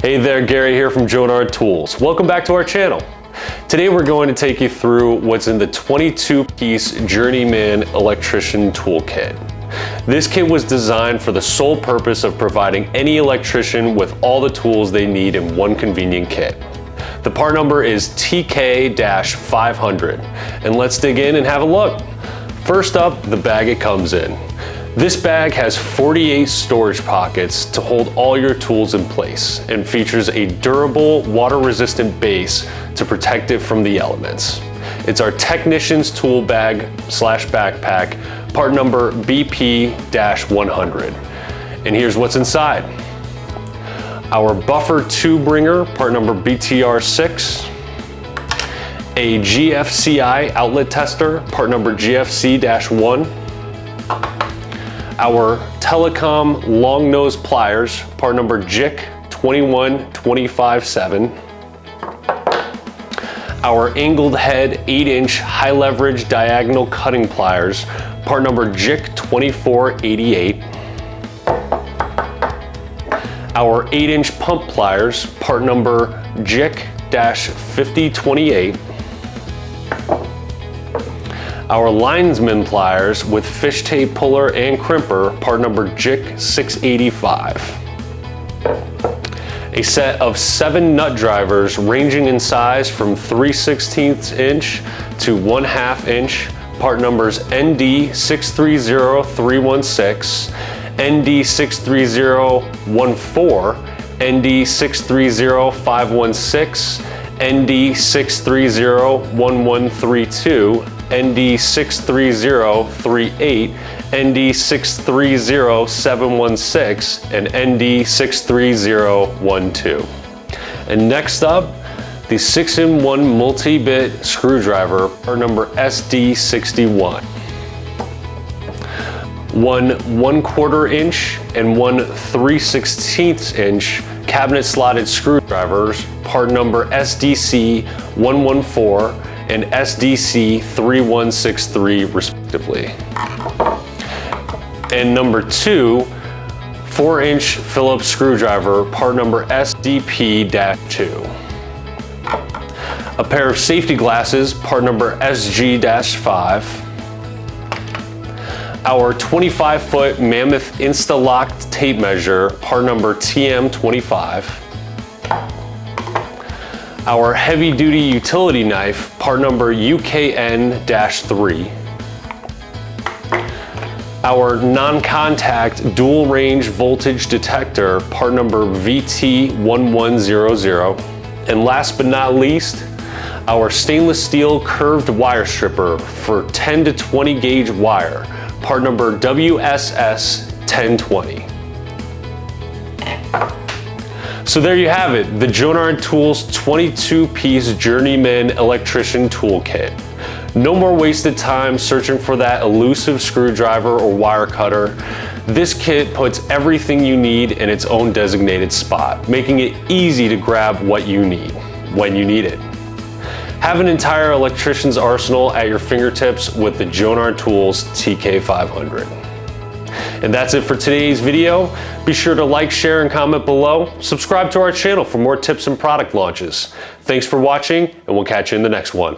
Hey there, Gary here from Jonard Tools. Welcome back to our channel. Today we're going to take you through what's in the 22-piece Journeyman Electrician Toolkit. This kit was designed for the sole purpose of providing any electrician with all the tools they need in one convenient kit. The part number is TK-500, and let's dig in and have a look. First up, the bag it comes in. This bag has 48 storage pockets to hold all your tools in place and features a durable, water-resistant base to protect it from the elements. It's our technician's tool bag / backpack, part number BP-100. And here's what's inside. Our buffer tube ringer, part number BTR6. A GFCI outlet tester, part number GFC-1. Our Telecom long nose pliers, part number JIC-21257. Our angled head 8-inch high leverage diagonal cutting pliers, part number JIC-2488. Our 8-inch pump pliers, part number JIC-5028. Our Lineman pliers with fish tape puller and crimper, part number JIC-685. A set of 7 nut drivers ranging in size from 3/16 inch to 1/2 inch, part numbers ND-630316, ND-63014, ND-630-516, ND-630-1132, ND-630-38, ND-630-716, and ND-630-12. And next up, the 6-in-1 multi-bit screwdriver, part number SD61. One 1/4 inch and one 3/16 inch cabinet slotted screwdrivers, part number SDC-114 and SDC-3163 respectively. And number 2 4-inch Phillips Screwdriver, part number SDP-2. A pair of safety glasses, part number SG-5. Our 25-foot Mammoth Insta-Locked tape measure, part number TM-25. Our heavy-duty utility knife, part number UKN-3. Our non-contact dual range voltage detector, part number VT1100. And last but not least, our stainless steel curved wire stripper for 10 to 20 gauge wire, part number WSS-1020. So there you have it, the Jonard Tools 22-piece Journeyman Electrician Toolkit. No more wasted time searching for that elusive screwdriver or wire cutter. This kit puts everything you need in its own designated spot, making it easy to grab what you need, when you need it. Have an entire electrician's arsenal at your fingertips with the Jonard Tools TK-500. And that's it for today's video. Be sure to like, share, and comment below. Subscribe to our channel for more tips and product launches. Thanks for watching, and we'll catch you in the next one.